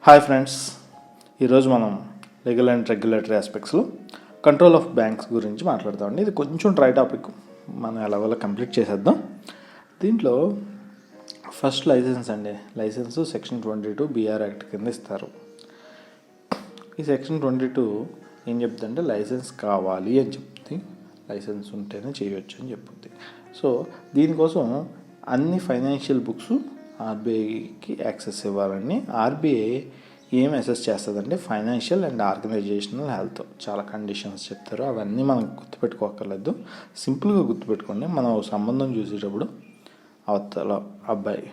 Hi friends, ఈరోజు మనం legal and regulatory ఆస్పెక్ట్స్లో కంట్రోల్ ఆఫ్ బ్యాంక్స్ గురించి మాట్లాడతామండి. ఇది కొంచెం ట్రై టాపిక్, మనం ఎలాగోలా కంప్లీట్ చేసేద్దాం. దీంట్లో ఫస్ట్ లైసెన్స్ అండి. లైసెన్స్ సెక్షన్ 22 BR యాక్ట్ కింద ఇస్తారు. ఈ సెక్షన్ 22 ఏం చెప్తుందంటే లైసెన్స్ కావాలి అని చెప్తుంది, లైసెన్స్ ఉంటేనే చేయవచ్చు అని చెప్తుంది. సో దీనికోసం అన్ని ఫైనాన్షియల్ బుక్స్ ఆర్బీఐకి యాక్సెస్ ఇవ్వాలని ఆర్బీఐ ఏం అసెస్ చేస్తుందంటే ఫైనాన్షియల్ అండ్ ఆర్గనైజేషనల్ హెల్త్ చాలా కండిషన్స్ చెప్తారు. అవన్నీ మనం గుర్తుపెట్టుకోకర్లేదు, సింపుల్గా గుర్తుపెట్టుకోండి. మనం సంబంధం చూసేటప్పుడు అవతల అబ్బాయి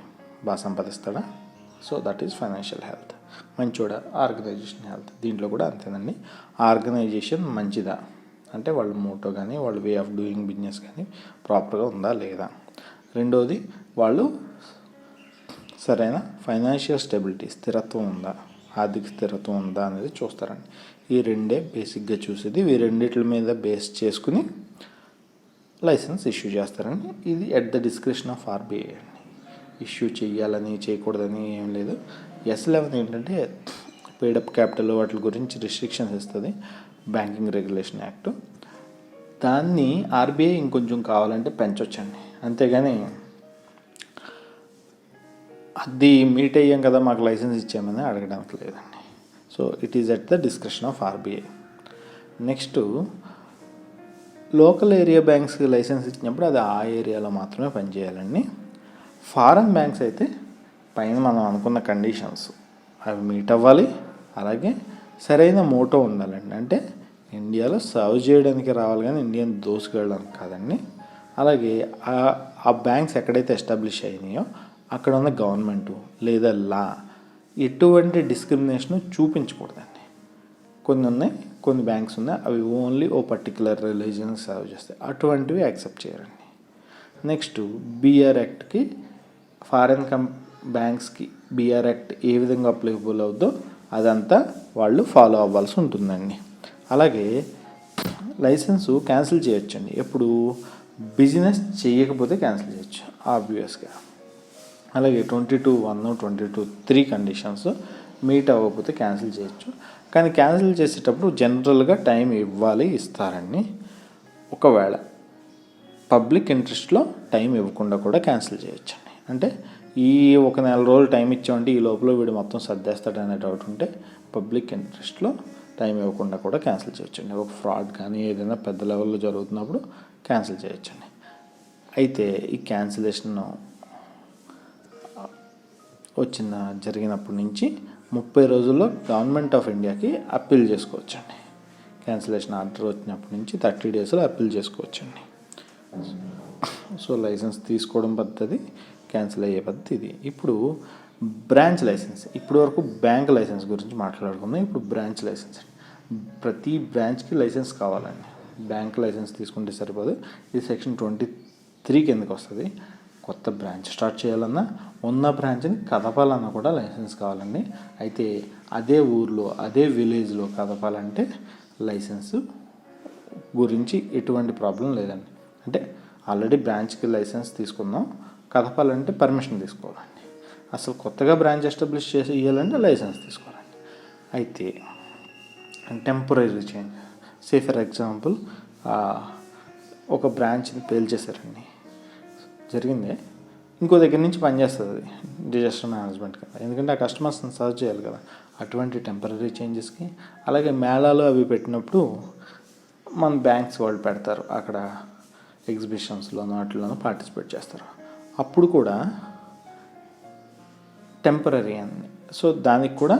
బాగా సంపాదిస్తాడా, so that is financial health. మంచోడా, ఆర్గనైజేషన్ హెల్త్. దీంట్లో కూడా అంతేనండి. ఆర్గనైజేషన్ మంచిదా అంటే వాళ్ళ మోటో కానీ వాళ్ళ వే ఆఫ్ డూయింగ్ బిజినెస్ కానీ ప్రాపర్గా ఉందా లేదా. రెండోది వాళ్ళు సరైన ఫైనాన్షియల్ స్టెబిలిటీ, స్థిరత్వం ఉందా, ఆర్థిక స్థిరత్వం ఉందా అనేది చూస్తారండి. ఈ రెండే బేసిక్గా చూసేది. ఈ రెండిట్ల మీద బేస్ చేసుకుని లైసెన్స్ ఇష్యూ చేస్తారండి. ఇది at the description of RBI అండి. ఇష్యూ చేయాలని చేయకూడదని ఏం లేదు. S11 ఏంటంటే పేడప్ క్యాపిటల్ వాటి గురించి రిస్ట్రిక్షన్స్ ఇస్తుంది బ్యాంకింగ్ రెగ్యులేషన్ యాక్ట్. దాన్ని ఆర్బీఐ ఇంకొంచెం కావాలంటే పెంచవచ్చండి, అంతేగాని అది మీట్ అయ్యాం కదా మాకు లైసెన్స్ ఇచ్చామని అడగడానికి లేదండి. So it is at the description of RBI. Next, local area బ్యాంక్స్కి లైసెన్స్ ఇచ్చినప్పుడు అది ఆ ఏరియాలో మాత్రమే పనిచేయాలండి. ఫారెన్ బ్యాంక్స్ అయితే పైన మనం అనుకున్న కండిషన్స్ అవి మీట్ అవ్వాలి, అలాగే సరైన మోటో ఉండాలండి. అంటే ఇండియాలో సర్వ్ చేయడానికి రావాలి కానీ ఇండియన్ దోసుకెళ్ళడానికి కాదండి. అలాగే ఆ బ్యాంక్స్ ఎక్కడైతే ఎస్టాబ్లిష్ అయినాయో అక్కడ ఉన్న గవర్నమెంటు లేదా లా ఎటువంటి డిస్క్రిమినేషన్ చూపించకూడదండి. కొన్ని ఉన్నాయి, కొన్ని బ్యాంక్స్ ఉన్నాయి, అవి ఓన్లీ ఓ పర్టికులర్ రిలీజియన్ సర్వ్ చేస్తాయి, అటువంటివి యాక్సెప్ట్ చేయరండి. నెక్స్ట్, BR యాక్ట్కి ఫారెన్ బ్యాంక్స్కి BR యాక్ట్ ఏ విధంగా అప్లికబుల్ అవుద్దో అదంతా వాళ్ళు ఫాలో అవ్వాల్సి ఉంటుందండి. అలాగే లైసెన్సు క్యాన్సిల్ చేయొచ్చండి. ఎప్పుడు బిజినెస్ చేయకపోతే క్యాన్సిల్ చేయొచ్చు ఆబ్వియస్గా. అలాగే 22(1), 22(3) కండిషన్స్ మీట్ అవ్వకపోతే క్యాన్సిల్ చేయొచ్చు. కానీ క్యాన్సిల్ చేసేటప్పుడు జనరల్గా టైం ఇస్తారండి. ఒకవేళ పబ్లిక్ ఇంట్రెస్ట్లో టైం ఇవ్వకుండా కూడా క్యాన్సిల్ చేయొచ్చండి. అంటే ఈ 1 నెల రోజులు టైం ఇచ్చామంటే ఈ లోపల వీడు మొత్తం సర్దేస్తాడనే డౌట్ ఉంటే పబ్లిక్ ఇంట్రెస్ట్లో టైం ఇవ్వకుండా కూడా క్యాన్సిల్ చేయొచ్చండి. ఒక ఫ్రాడ్ కానీ ఏదైనా పెద్ద లెవెల్లో జరుగుతున్నప్పుడు క్యాన్సిల్ చేయొచ్చండి. అయితే ఈ క్యాన్సిలేషన్ జరిగినప్పటి నుంచి 30 రోజుల్లో గవర్నమెంట్ ఆఫ్ ఇండియాకి అప్పీల్ చేసుకోవచ్చండి. క్యాన్సిలేషన్ ఆర్డర్ వచ్చినప్పటి నుంచి 30 డేస్లో అప్పీల్ చేసుకోవచ్చండి. సో లైసెన్స్ తీసుకోవడం పద్ధతి, క్యాన్సిల్ అయ్యే పద్ధతి ఇది. ఇప్పుడు బ్రాంచ్ లైసెన్స్. ఇప్పటి వరకు బ్యాంక్ లైసెన్స్ గురించి మాట్లాడుకుందాం. ఇప్పుడు బ్రాంచ్ లైసెన్స్. ప్రతి బ్రాంచ్కి లైసెన్స్ కావాలండి. బ్యాంక్ లైసెన్స్ తీసుకుంటే సరిపోదు. ఇది సెక్షన్ 23 కిందకి వస్తుంది. కొత్త బ్రాంచ్ స్టార్ట్ చేయాలన్నా, ఉన్న బ్రాంచ్ని కదపాలన్నా కూడా లైసెన్స్ కావాలండి. అయితే అదే ఊర్లో అదే విలేజ్లో కదపాలంటే లైసెన్స్ గురించి ఎటువంటి ప్రాబ్లం లేదండి. అంటే ఆల్రెడీ బ్రాంచ్కి లైసెన్స్ తీసుకుందాం, కదపాలంటే పర్మిషన్ తీసుకోవాలండి. అసలు కొత్తగా బ్రాంచ్ ఎస్టాబ్లిష్ చేసి ఇవ్వాలంటే లైసెన్స్ తీసుకోవాలండి. అయితే temporary change, say for example ఒక బ్రాంచ్ని పేల్చేశారండి, జరిగిందే, ఇంకో దగ్గర నుంచి పనిచేస్తుంది అది డిజాస్టర్ మేనేజ్మెంట్ కదా, ఎందుకంటే ఆ కస్టమర్స్ని సర్వ్ చేయాలి కదా. అటువంటి టెంపరీ చేంజెస్కి, అలాగే మేళాలు అవి పెట్టినప్పుడు మన బ్యాంక్స్ వాళ్ళు పెడతారు, అక్కడ ఎగ్జిబిషన్స్లోనూ వాటిలోనూ పార్టిసిపేట్ చేస్తారు, అప్పుడు కూడా టెంపరీ అని. సో దానికి కూడా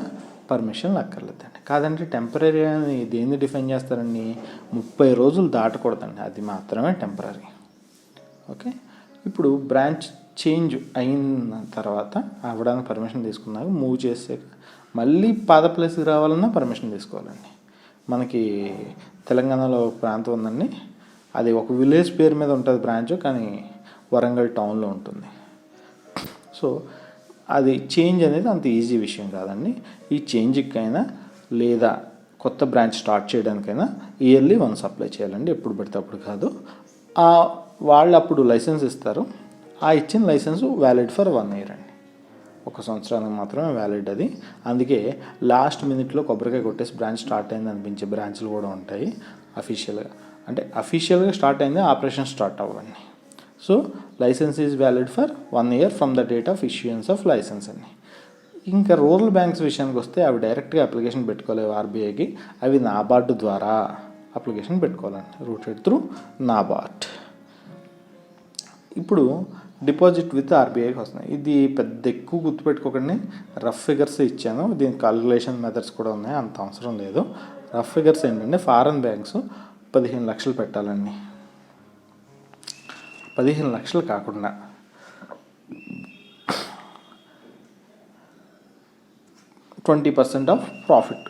పర్మిషన్ అక్కర్లేదండి. కాదంటే టెంపరీ అని దేన్ని డిఫైన్ చేస్తారండి, 30 రోజులు దాటకూడదండి, అది మాత్రమే టెంపరీ. ఓకే. ఇప్పుడు బ్రాంచ్ చేంజ్ అయిన తర్వాత అవ్వడానికి పర్మిషన్ తీసుకున్నాక మూవ్ చేసాక మళ్ళీ పాత ప్లేస్కి రావాలన్నా పర్మిషన్ తీసుకోవాలండి. మనకి తెలంగాణలో ఒక ప్రాంతం ఉందండి, అది ఒక విలేజ్ పేరు మీద ఉంటుంది బ్రాంచ్, కానీ వరంగల్ టౌన్లో ఉంటుంది. సో అది చేంజ్ అనేది అంత ఈజీ విషయం కాదండి. ఈ చేంజ్కైనా లేదా కొత్త బ్రాంచ్ స్టార్ట్ చేయడానికైనా ఇయర్లీ వన్స్ అప్లై చేయాలండి, ఎప్పుడు పడితే అప్పుడు కాదు. వాళ్ళు అప్పుడు లైసెన్స్ ఇస్తారు, ఆ ఇచ్చిన లైసెన్స్ వ్యాలిడ్ ఫర్ 1 year అండి. 1 సంవత్సరానికి మాత్రమే వ్యాలిడ్ అది. అందుకే లాస్ట్ మినిట్లో కొబ్బరికాయ కొట్టేసి బ్రాంచ్ స్టార్ట్ అయింది అనిపించే బ్రాంచ్లు కూడా ఉంటాయి. అఫీషియల్గా స్టార్ట్ అయింది, ఆపరేషన్ స్టార్ట్ అవ్వండి. So license is valid for 1 year from the date of issuance of license అని. ఇంకా రూరల్ బ్యాంక్స్ విషయానికి వస్తే అవి డైరెక్ట్గా అప్లికేషన్ పెట్టుకోలేవు ఆర్బీఐకి, అవి నాబార్డు ద్వారా అప్లికేషన్ పెట్టుకోవాలండి, రూటెడ్ త్రూ నాబార్డ్. ఇప్పుడు డిపాజిట్ విత్ ఆర్బీఐకి వస్తున్నాయి. ఇది పెద్ద ఎక్కువ గుర్తుపెట్టుకోకండి, రఫ్ ఫిగర్స్ ఇచ్చాను, దీనికి కాల్కులేషన్ మెథడ్స్ కూడా ఉన్నాయి, అంత అవసరం లేదు. రఫ్ ఫిగర్స్ ఏంటంటే ఫారెన్ బ్యాంక్స్ 15 లక్షలు పెట్టాలండి. 15 లక్షలు కాకుండా 20% ఆఫ్ ప్రాఫిట్,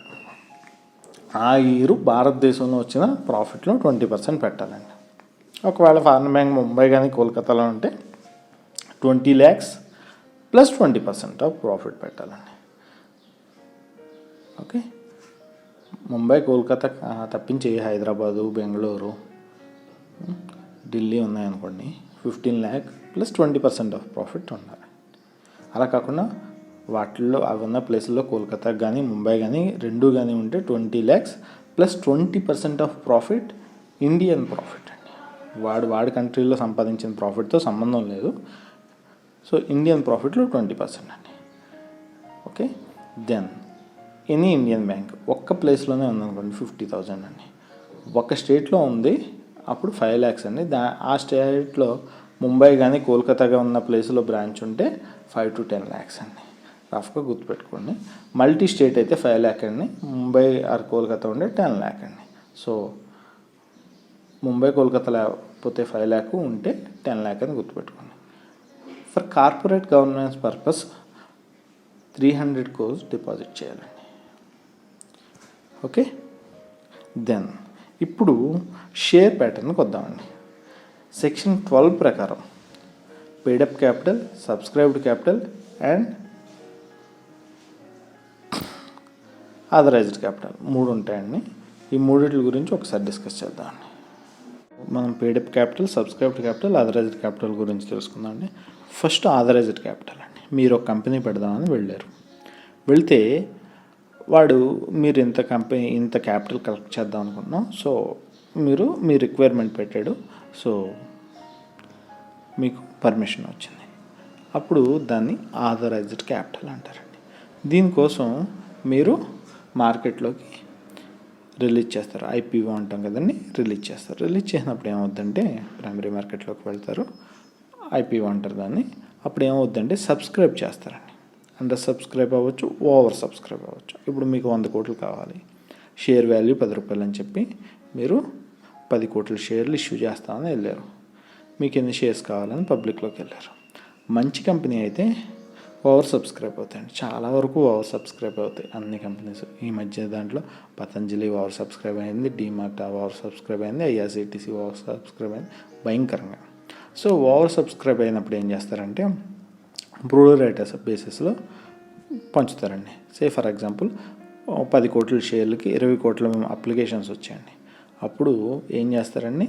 ఆ ఇయర్ భారతదేశంలో వచ్చిన ప్రాఫిట్లో 20% పెట్టాలండి. ఒకవేళ ఫారెన్ బ్యాంక్ ముంబై కానీ కోల్కతాలో ఉంటే 20 lakhs ప్లస్ 20% ఆఫ్ ప్రాఫిట్ పెట్టాలండి. ఓకే, ముంబై కోల్కతా తప్పించి హైదరాబాదు బెంగళూరు ఢిల్లీ ఉన్నాయనుకోండి 15 lakh ప్లస్ 20% ఆఫ్ ప్రాఫిట్ ఉండాలి. అలా కాకుండా వాటిల్లో అవి ఉన్న ప్లేసుల్లో కోల్కతా కానీ ముంబై కానీ రెండు కానీ ఉంటే 20 lakhs plus 20% of profit Indian profit అండి. వాడి కంట్రీలో సంపాదించిన ప్రాఫిట్తో సంబంధం లేదు. సో ఇండియన్ ప్రాఫిట్లో 20% అండి. Okay, then any Indian bank ఒక్క ప్లేస్లోనే ఉందనుకోండి 50,000 అండి. ఒక స్టేట్లో ఉంది అప్పుడు 5 lakhs అండి. ఆ స్టేట్లో ముంబై కానీ కోల్కతాగా ఉన్న ప్లేస్లో బ్రాంచ్ ఉంటే 5 to 10 lakhs అండి. రఫ్గా గుర్తుపెట్టుకోండి. మల్టీ స్టేట్ అయితే 5 lakh అండి, ముంబై ఆర్ కోల్కతా ఉంటే 10 lakh అండి. సో ముంబై కోల్కతా లేకపోతే 5 lakh ఉంటే 10 lakh అని గుర్తుపెట్టుకోండి. For corporate governance purpose 300 crores deposit చేయాలండి. ఓకే, దెన్ ఇప్పుడు షేర్ ప్యాటర్న్కి వద్దామండి. సెక్షన్ 12 ప్రకారం paid up capital, subscribed capital and authorised capital 3 ఉంటాయండి. ఈ మూడిటి గురించి ఒకసారి డిస్కస్ చేద్దామండి. మనం paid up capital, subscribed capital, authorised capital గురించి తెలుసుకుందామండి. ఫస్ట్ ఆథరైజ్డ్ క్యాపిటల్ అండి. మీరు ఒక కంపెనీ పెడదామని వెళ్తే మీరు ఇంత క్యాపిటల్ కలెక్ట్ చేద్దాం అనుకుంటున్నాం. సో మీ రిక్వైర్మెంట్ పెట్టాడు, సో మీకు పర్మిషన్ వచ్చింది, అప్పుడు దాన్ని ఆథరైజ్డ్ క్యాపిటల్ అంటారండి. దీనికోసం మీరు మార్కెట్లోకి రిలీజ్ చేస్తారు, ఐపీఓ అంటాం కదండి, రిలీజ్ చేస్తారు. రిలీజ్ చేసినప్పుడు ఏమవుద్దంటే ప్రైమరీ మార్కెట్లోకి వెళ్తారు, ఐపీఓ అంటారు దాన్ని. అప్పుడు ఏమవుద్దంటే సబ్స్క్రైబ్ చేస్తారండి. అండర్ సబ్స్క్రైబ్ అవ్వచ్చు, ఓవర్ సబ్స్క్రైబ్ అవ్వచ్చు. ఇప్పుడు మీకు 100 కోట్లు కావాలి, షేర్ వాల్యూ 10 రూపాయలు అని చెప్పి మీరు 10 కోట్ల షేర్లు ఇష్యూ చేస్తామని వెళ్ళారు. మీకు ఎన్ని షేర్స్ కావాలని పబ్లిక్లోకి వెళ్ళారు. మంచి కంపెనీ అయితే ఓవర్ సబ్స్క్రైబ్ అవుతాయండి, చాలా వరకు ఓవర్ సబ్స్క్రైబ్ అవుతాయి అన్ని కంపెనీస్. ఈ మధ్య దాంట్లో పతంజలి ఓవర్ సబ్స్క్రైబ్ అయింది, డీమార్ట్ ఓవర్ సబ్స్క్రైబ్ అయింది, ఐఆర్సిటీసీ ఓవర్ సబ్స్క్రైబ్ అయింది భయంకరంగా. సో ఓవర్ సబ్స్క్రైబ్ అయినప్పుడు ఏం చేస్తారంటే ప్రో రేటా బేసిస్లో పంచుతారండి. ఫర్ ఎగ్జాంపుల్ 10 కోట్ల షేర్లకి 20 కోట్ల అప్లికేషన్స్ వచ్చాయండి. అప్పుడు ఏం చేస్తారండి,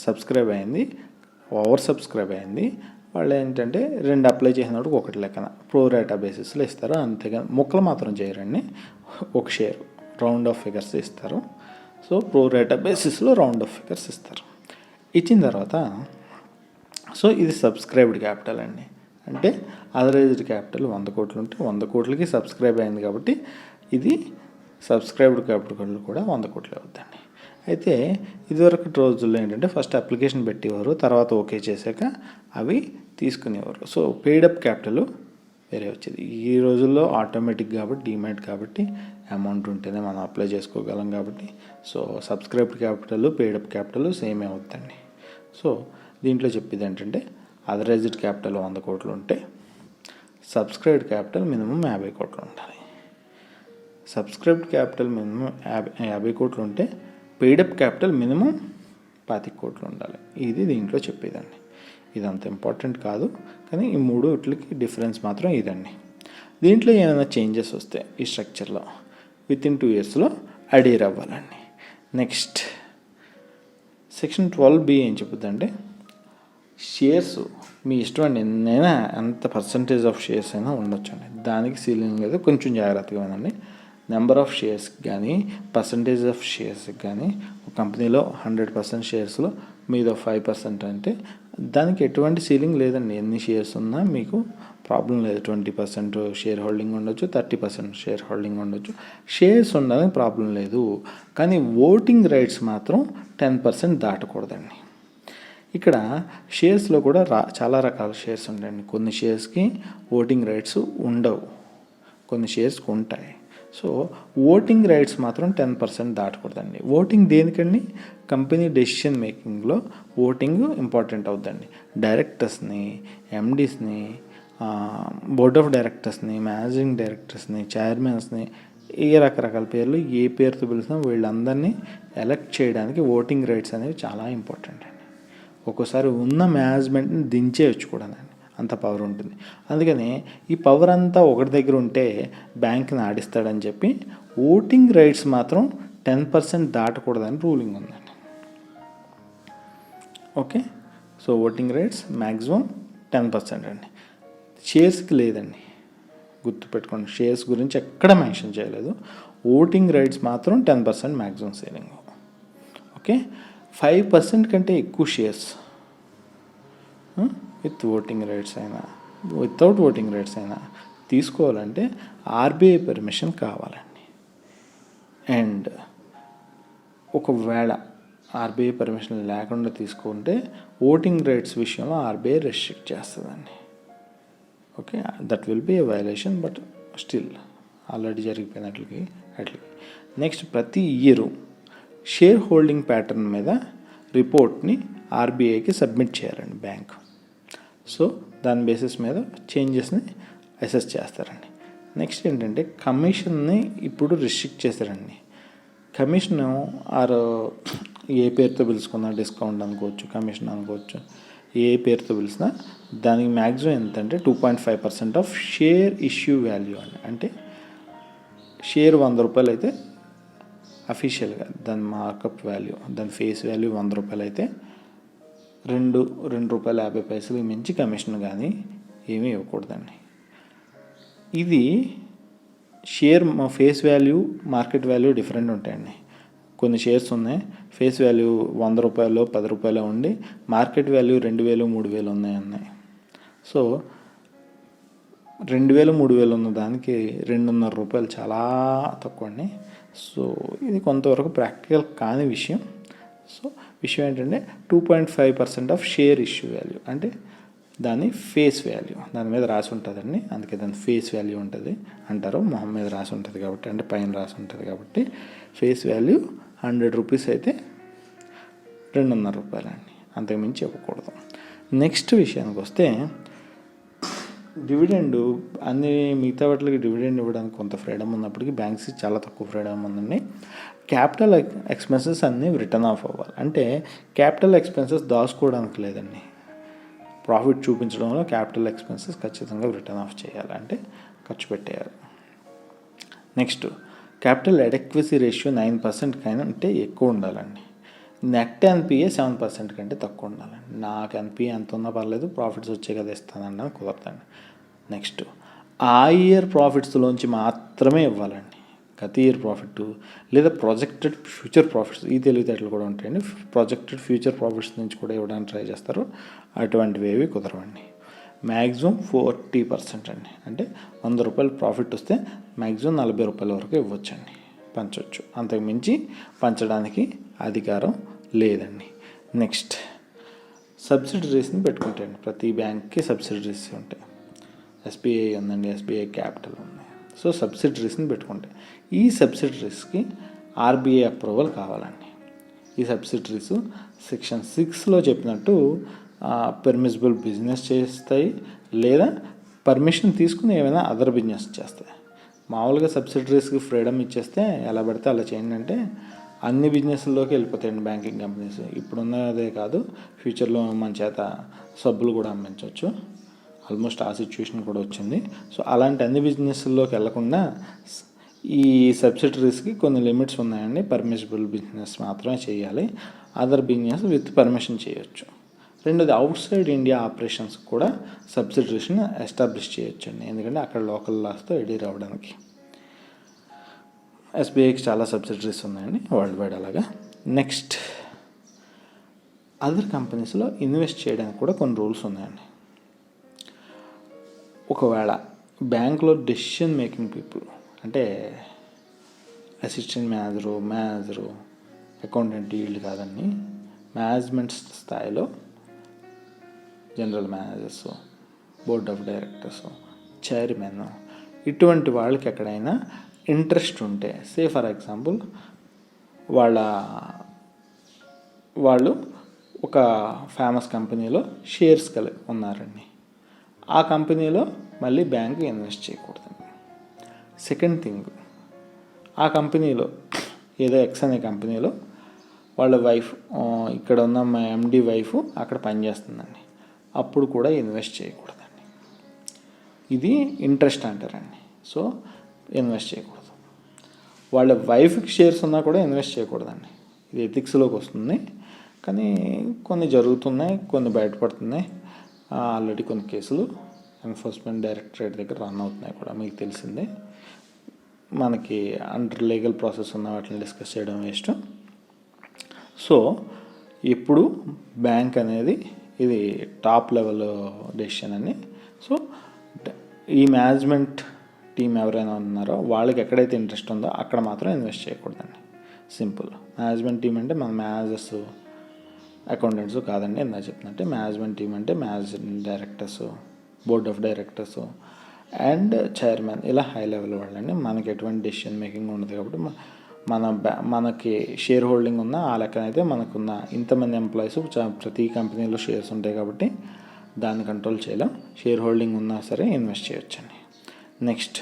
సబ్స్క్రైబ్ అయింది, ఓవర్ సబ్స్క్రైబ్ అయింది, వాళ్ళు ఏంటంటే 2 అప్లై చేసినప్పుడు 1 లెక్కన ప్రో రేటా బేసిస్లో ఇస్తారు. అంతేగాని ముక్కలు మాత్రం చేయరండి, ఒక షేర్ రౌండ్ ఆఫ్ ఫిగర్స్ ఇస్తారు. సో ప్రో రేటా బేసిస్లో రౌండ్ ఆఫ్ ఫిగర్స్ ఇస్తారు. ఇచ్చిన తర్వాత సో ఇది సబ్స్క్రైబ్డ్ క్యాపిటల్ అండి. అంటే ఆథరైజ్డ్ క్యాపిటల్ 100 కోట్లు ఉంటే 100 కోట్లకి సబ్స్క్రైబ్ అయింది కాబట్టి ఇది సబ్స్క్రైబ్డ్ క్యాపిటల్ కూడా 100 కోట్లు అవుతుందండి. అయితే ఇదివరకు రోజుల్లో ఏంటంటే ఫస్ట్ అప్లికేషన్ పెట్టేవారు, తర్వాత ఓకే చేశాక అవి తీసుకునేవారు. సో పెయిడప్ క్యాపిటల్ వేరే వచ్చేది. ఈ రోజుల్లో ఆటోమేటిక్ కాబట్టి డీమ్యాట్ కాబట్టి అమౌంట్ ఉంటేనే మనం అప్లై చేసుకోగలం కాబట్టి so subscribed capital paid up capital same అవుతుందండి. సో దీంట్లో చెప్పేది ఏంటంటే ఆథరైజ్డ్ క్యాపిటల్ 100 కోట్లు ఉంటే సబ్స్క్రైబ్డ్ క్యాపిటల్ మినిమం 50 కోట్లు ఉండాలి. సబ్స్క్రైబ్డ్ క్యాపిటల్ మినిమం 50 కోట్లు ఉంటే పెయిడప్ క్యాపిటల్ మినిమం 25 కోట్లు ఉండాలి. ఇది దీంట్లో చెప్పేదండి. ఇది అంత ఇంపార్టెంట్ కాదు, కానీ ఈ మూడుకి డిఫరెన్స్ మాత్రం ఇదండి. దీంట్లో ఏమైనా చేంజెస్ వస్తే ఈ స్ట్రక్చర్లో వితిన్ 2 yearsలో అడేర్ అవ్వాలండి. నెక్స్ట్ సెక్షన్ 12B ఏం చెప్పుద్దంటే షేర్స్ మీ ఇష్టం అండి, ఎన్నైనా ఎంత పర్సంటేజ్ ఆఫ్ షేర్స్ అయినా ఉండొచ్చు అండి, దానికి సీలింగ్ లేదు. కొంచెం జాగ్రత్తగా ఉండండి. నెంబర్ ఆఫ్ షేర్స్కి కానీ పర్సంటేజ్ ఆఫ్ షేర్స్కి కానీ ఒక కంపెనీలో 100% షేర్స్లో మీద 5% అంటే దానికి ఎటువంటి సీలింగ్ లేదండి. ఎన్ని షేర్స్ ఉన్నా మీకు ప్రాబ్లం లేదు. 20% షేర్ హోల్డింగ్ ఉండొచ్చు, 30% షేర్ హోల్డింగ్ ఉండొచ్చు, షేర్స్ ఉండడానికి ప్రాబ్లం లేదు. కానీ ఓటింగ్ రైట్స్ మాత్రం 10% దాటకూడదండి. ఇక్కడ షేర్స్లో కూడా చాలా రకాల షేర్స్ ఉంటాయండి. కొన్ని షేర్స్కి ఓటింగ్ రైట్స్ ఉండవు, కొన్ని షేర్స్కి ఉంటాయి. సో ఓటింగ్ రైట్స్ మాత్రం 10% దాటకూడదండి. ఓటింగ్ దేనికండి? కంపెనీ డెసిషన్ మేకింగ్లో ఓటింగ్ ఇంపార్టెంట్ అవుతుందండి. డైరెక్టర్స్ని, ఎండీస్ని, బోర్డ్ ఆఫ్ డైరెక్టర్స్ని, మేనేజింగ్ డైరెక్టర్స్ని, చైర్మన్స్ని, ఏ రకరకాల పేర్లు ఏ పేరుతో పిలిచినా వీళ్ళందరినీ ఎలక్ట్ చేయడానికి ఓటింగ్ రైట్స్ అనేవి చాలా ఇంపార్టెంట్ అండి. ఒక్కోసారి ఉన్న మేనేజ్మెంట్ని దించేయచ్చు కూడా అండి, అంత పవర్ ఉంటుంది. అందుకని ఈ పవర్ అంతా ఒకటి దగ్గర ఉంటే బ్యాంక్ని ఆడిస్తాడని చెప్పి ఓటింగ్ రైట్స్ మాత్రం 10% దాటకూడదని రూలింగ్ ఉందండి. Okay, so voting rights maximum 10% అండి. షేర్స్కి లేదండి, గుర్తుపెట్టుకోండి. షేర్స్ గురించి ఎక్కడ మెన్షన్ చేయలేదు. ఓటింగ్ రైట్స్ మాత్రం 10% మ్యాక్సిమం సీలింగ్. ఓకే, 5% కంటే ఎక్కువ షేర్స్ విత్ ఓటింగ్ రైట్స్ అయినా వితౌట్ ఓటింగ్ రైట్స్ అయినా తీసుకోవాలంటే ఆర్బీఐ పర్మిషన్ కావాలండి. అండ్ ఒకవేళ ఆర్బీఐ పర్మిషన్ లేకుండా తీసుకుంటే ఓటింగ్ రైట్స్ విషయంలో ఆర్బీఐ రెస్ట్రిక్ట్ చేస్తుందండి. Okay, that will be a violation, but still already జరిగిపోయినట్లకి అట్లకి. నెక్స్ట్, ప్రతి ఇయరు షేర్ హోల్డింగ్ ప్యాటర్న్ మీద రిపోర్ట్ని ఆర్బీఐకి సబ్మిట్ చేయాలండి బ్యాంక్. సో దాని బేసిస్ మీద చేంజెస్ని అసెస్ చేస్తారండి. నెక్స్ట్ ఏంటంటే కమిషన్ని ఇప్పుడు రిస్ట్రిక్ట్ చేశారండి. కమిషన్ ఆర్ ఏ పేరుతో పిలుచుకున్నా, డిస్కౌంట్ అనుకోవచ్చు, కమిషన్ అనుకోవచ్చు, ఏ పేరుతో పిలిచినా దానికి మ్యాక్సిమం ఎంతంటే 2.5% ఆఫ్ షేర్ ఇష్యూ వాల్యూ అండి. అంటే షేర్ 100 రూపాయలు అయితే అఫీషియల్గా దాని మార్కప్ వాల్యూ, దాని ఫేస్ వాల్యూ 100 రూపాయలు అయితే ₹2.50 మించి కమిషన్ కానీ ఏమీ ఇవ్వకూడదండి. ఇది share face value, market value different ఉంటాయండి. కొన్ని షేర్స్ ఉన్నాయి ఫేస్ వాల్యూ 100 రూపాయలు 10 రూపాయలు ఉండి మార్కెట్ వాల్యూ 2000 3000 ఉన్నాయి. సో 2000 3000 ఉన్న దానికి ₹2.50 చాలా తక్కువ అండి. సో ఇది కొంతవరకు ప్రాక్టికల్ కాని విషయం. సో విషయం ఏంటంటే 2.5% ఆఫ్ షేర్ ఇష్యూ వాల్యూ అంటే దాని ఫేస్ వాల్యూ, దాని మీద రాసి ఉంటుందండి, అందుకే దాని ఫేస్ వాల్యూ ఉంటుంది అంటారు. మొహం మీద రాసి ఉంటుంది కాబట్టి, అంటే పైన రాసి ఉంటుంది కాబట్టి ఫేస్ వాల్యూ 100 రూపీస్ అయితే ₹2.50 అండి, అంతకుమించి ఇవ్వకూడదు. నెక్స్ట్ విషయానికి వస్తే డివిడెండ్, అన్ని మిగతా వాటికి డివిడెండ్ ఇవ్వడానికి కొంత ఫ్రీడమ్ ఉన్నప్పటికీ బ్యాంక్స్కి చాలా తక్కువ ఫ్రీడమ్ ఉందండి. క్యాపిటల్ ఎక్స్పెన్సెస్ అన్నీ రిటర్న్ ఆఫ్ అవ్వాలి. అంటే క్యాపిటల్ ఎక్స్పెన్సెస్ దాచుకోవడానికి లేదండి, ప్రాఫిట్ చూపించడంలో క్యాపిటల్ ఎక్స్పెన్సెస్ ఖచ్చితంగా రిటర్న్ ఆఫ్ చేయాలి, అంటే ఖర్చు పెట్టేయాలి. నెక్స్ట్, క్యాపిటల్ అడెక్వసీ రేషియో 9% కంటే ఎక్కువ ఉండాలండి. నెట్ ఎన్పిఏ 7% కంటే తక్కువ ఉండాలండి. నాకు ఎన్పిఏ ఎంత ఉన్నా పర్లేదు, ప్రాఫిట్స్ వచ్చే కదా ఇస్తానండి అని కుదరదండి. నెక్స్ట్, ఆ ఇయర్ ప్రాఫిట్స్లోంచి మాత్రమే ఇవ్వాలండి. గత ఇయర్ ప్రాఫిట్ లేదా ప్రొజెక్టెడ్ ఫ్యూచర్ ప్రాఫిట్స్, ఈ తెలివితేటలు కూడా ఉంటాయండి, ప్రొజెక్టెడ్ ఫ్యూచర్ ప్రాఫిట్స్ నుంచి కూడా ఇవ్వడానికి ట్రై చేస్తారు. అటువంటివి ఏవి కుదరవండి. మ్యాక్సిమం 40% అండి, అంటే 100 రూపాయలు ప్రాఫిట్ వస్తే మ్యాక్సిమం 40 రూపాయల వరకు ఇవ్వచ్చండి, పంచవచ్చు. అంతకు మించి పంచడానికి అధికారం లేదండి. నెక్స్ట్, సబ్సిడరీస్ని పెట్టుకుంటాయండి. ప్రతి బ్యాంక్కి సబ్సిడరీస్ ఉంటాయి. ఎస్బీఐ ఉందండి, ఎస్బీఐ క్యాపిటల్ ఉంది. సో సబ్సిడరీస్ని పెట్టుకుంటాయి. ఈ సబ్సిడరీస్కి ఆర్బీఐ అప్రూవల్ కావాలండి. ఈ సబ్సిడరీస్ సెక్షన్ 6లో చెప్పినట్టు పర్మిసిబుల్ బిజినెస్ చేస్తాయి, లేదా పర్మిషన్ తీసుకుని ఏమైనా అదర్ బిజినెస్ చేస్తాయి. మామూలుగా సబ్సిడరీస్కి ఫ్రీడమ్ ఇచ్చేస్తే ఎలా పడితే అలా చేయండి అంటే అన్ని బిజినెస్లోకి వెళ్ళిపోతాయండి బ్యాంకింగ్ కంపెనీస్. ఇప్పుడున్నదే కాదు, ఫ్యూచర్లో మన చేత సబ్బులు కూడా అమ్మించవచ్చు. ఆల్మోస్ట్ ఆ సిచ్యువేషన్ కూడా వచ్చింది. సో అలాంటి అన్ని బిజినెస్లోకి వెళ్లకుండా ఈ సబ్సిడరీస్కి కొన్ని లిమిట్స్ ఉన్నాయండి. పర్మిసిబుల్ బిజినెస్ మాత్రమే చేయాలి, అదర్ బిజినెస్ విత్ పర్మిషన్ చేయొచ్చు. రెండోది అవుట్ సైడ్ ఇండియా ఆపరేషన్స్ కూడా సబ్సిడరీస్ని ఎస్టాబ్లిష్ చేయొచ్చండి, ఎందుకంటే అక్కడ లోకల్ లాస్తో ఎడీ రావడానికి. ఎస్బీఐకి చాలా సబ్సిడరీస్ ఉన్నాయండి వరల్డ్ వైడ్ అలాగా. నెక్స్ట్ అదర్ కంపెనీస్లో ఇన్వెస్ట్ చేయడానికి కూడా కొన్ని రూల్స్ ఉన్నాయండి. ఒకవేళ బ్యాంక్లో డెసిషన్ మేకింగ్ పీపుల్ అంటే అసిస్టెంట్ మేనేజరు అకౌంటెంట్ వీళ్ళు కాదండి, మేనేజ్మెంట్ స్థాయిలో general managers, board of directors, chairman, ఇటువంటి వాళ్ళకి ఎక్కడైనా ఇంట్రెస్ట్ ఉంటే, సే ఫర్ ఎగ్జాంపుల్ వాళ్ళు ఒక ఫేమస్ కంపెనీలో షేర్స్ కలిగి ఉన్నారండి, ఆ కంపెనీలో మళ్ళీ బ్యాంకు ఇన్వెస్ట్ చేయకూడదండి. సెకండ్ థింగ్, ఆ కంపెనీలో ఏదో ఎక్స్ అనే కంపెనీలో వాళ్ళ వైఫ్, ఇక్కడ ఉన్న మా ఎండి వైఫ్ అక్కడ పనిచేస్తుందండి, అప్పుడు కూడా ఇన్వెస్ట్ చేయకూడదండి. ఇది ఇంట్రెస్ట్ అంటారండి. సో ఇన్వెస్ట్ చేయకూడదు. వాళ్ళ వైఫ్కి షేర్స్ ఉన్నా కూడా ఇన్వెస్ట్ చేయకూడదండి. ఇది ఎథిక్స్లోకి వస్తుంది, కానీ కొన్ని జరుగుతున్నాయి, కొన్ని బయటపడుతున్నాయి. ఆల్రెడీ కొన్ని కేసులు ఎన్ఫోర్స్మెంట్ డైరెక్టరేట్ దగ్గర రన్ అవుతున్నాయి కూడా, మీకు తెలిసిందే. మనకి అండర్ లీగల్ ప్రాసెస్ ఉన్న వాటిని డిస్కస్ చేయడం వేస్ట్. సో ఇప్పుడు బ్యాంక్ అనేది ఇది టాప్ లెవెల్ డెసిషన్ అని. సో ఈ మేనేజ్మెంట్ టీం ఎవరైనా ఉన్నారో వాళ్ళకి ఎక్కడైతే ఇంట్రెస్ట్ ఉందో అక్కడ మాత్రం ఇన్వెస్ట్ చేయకూడదండి. సింపుల్. మేనేజ్మెంట్ టీం అంటే మన మేనేజర్స్, అకౌంటెంట్స్ కాదండి. ఎంత చెప్తున్నట్టే మేనేజ్మెంట్ టీం అంటే managing directors, board of directors and chairman, ఇలా హై లెవెల్ వాళ్ళండి. మనకి ఎటువంటి డెసిషన్ మేకింగ్ ఉండదు కాబట్టి మనకి షేర్ హోల్డింగ్ ఉన్న ఆ లెక్కనైతే మనకున్న ఇంతమంది ఎంప్లాయీస్ ప్రతి కంపెనీలో షేర్స్ ఉంటాయి కాబట్టి దాన్ని కంట్రోల్ చేయలేం. షేర్ హోల్డింగ్ ఉన్నా సరే ఇన్వెస్ట్ చేయొచ్చండి. నెక్స్ట్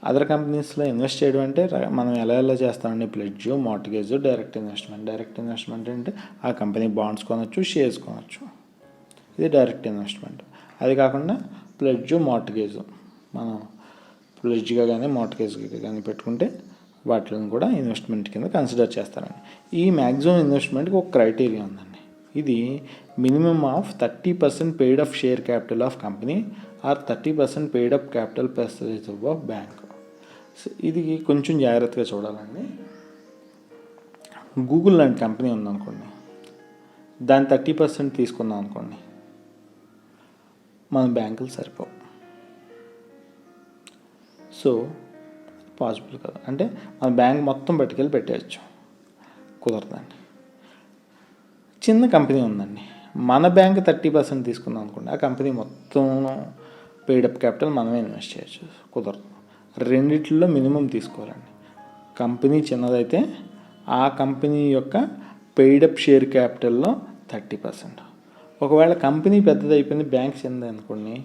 అదర్ కంపెనీస్లో ఇన్వెస్ట్ చేయడం అంటే మనం ఎలా చేస్తామండి, pledge, mortgage, direct investment. Direct investment అంటే ఆ కంపెనీ బాండ్స్ కొనవచ్చు, షేర్స్ కొనవచ్చు, ఇది డైరెక్ట్ ఇన్వెస్ట్మెంట్. అది కాకుండా ప్లెడ్జ్, మార్ట్గేజ్, మనం ప్లెడ్జ్గా కానీ మార్ట్గేజ్గా కానీ పెట్టుకుంటే వాటిని కూడా ఇన్వెస్ట్మెంట్ కింద కన్సిడర్ చేస్తారండి. ఈ మ్యాక్సిమం ఇన్వెస్ట్మెంట్కి ఒక క్రైటీరియా ఉందండి. ఇది minimum of 30% paid of share capital of company or 30% paid up capital percentage of bank. ఇది కొంచెం జాగ్రత్తగా చూడాలండి. గూగుల్ లాంటి కంపెనీ ఉందనుకోండి, దాని 30% తీసుకుందాం అనుకోండి, మన బ్యాంకులు సరిపోవు. సో పాసిబుల్ కాదు. అంటే మన బ్యాంక్ మొత్తం పట్టుకెళ్ళి పెట్టేయచ్చు, కుదరదండి. చిన్న కంపెనీ ఉందండి, మన బ్యాంక్ 30% తీసుకుందాం అనుకోండి, ఆ కంపెనీ మొత్తం పెయిడప్ క్యాపిటల్ మనమే ఇన్వెస్ట్ చేయొచ్చు, కుదరదు. రెండిట్లో మినిమం తీసుకోవాలండి. కంపెనీ చిన్నదైతే ఆ కంపెనీ యొక్క పెయిడప్ షేర్ క్యాపిటల్లో 30%. ఒకవేళ కంపెనీ పెద్దదైపోయింది, బ్యాంక్ చిన్నది అనుకోండి,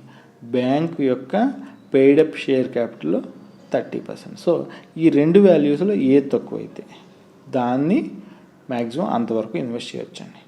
బ్యాంక్ యొక్క పెయిడప్ షేర్ క్యాపిటల్లో 30%. సో ఈ రెండు వాల్యూస్లో ఏది తక్కువైతే దాన్ని మ్యాక్సిమం అంతవరకు ఇన్వెస్ట్ చేయొచ్చండి.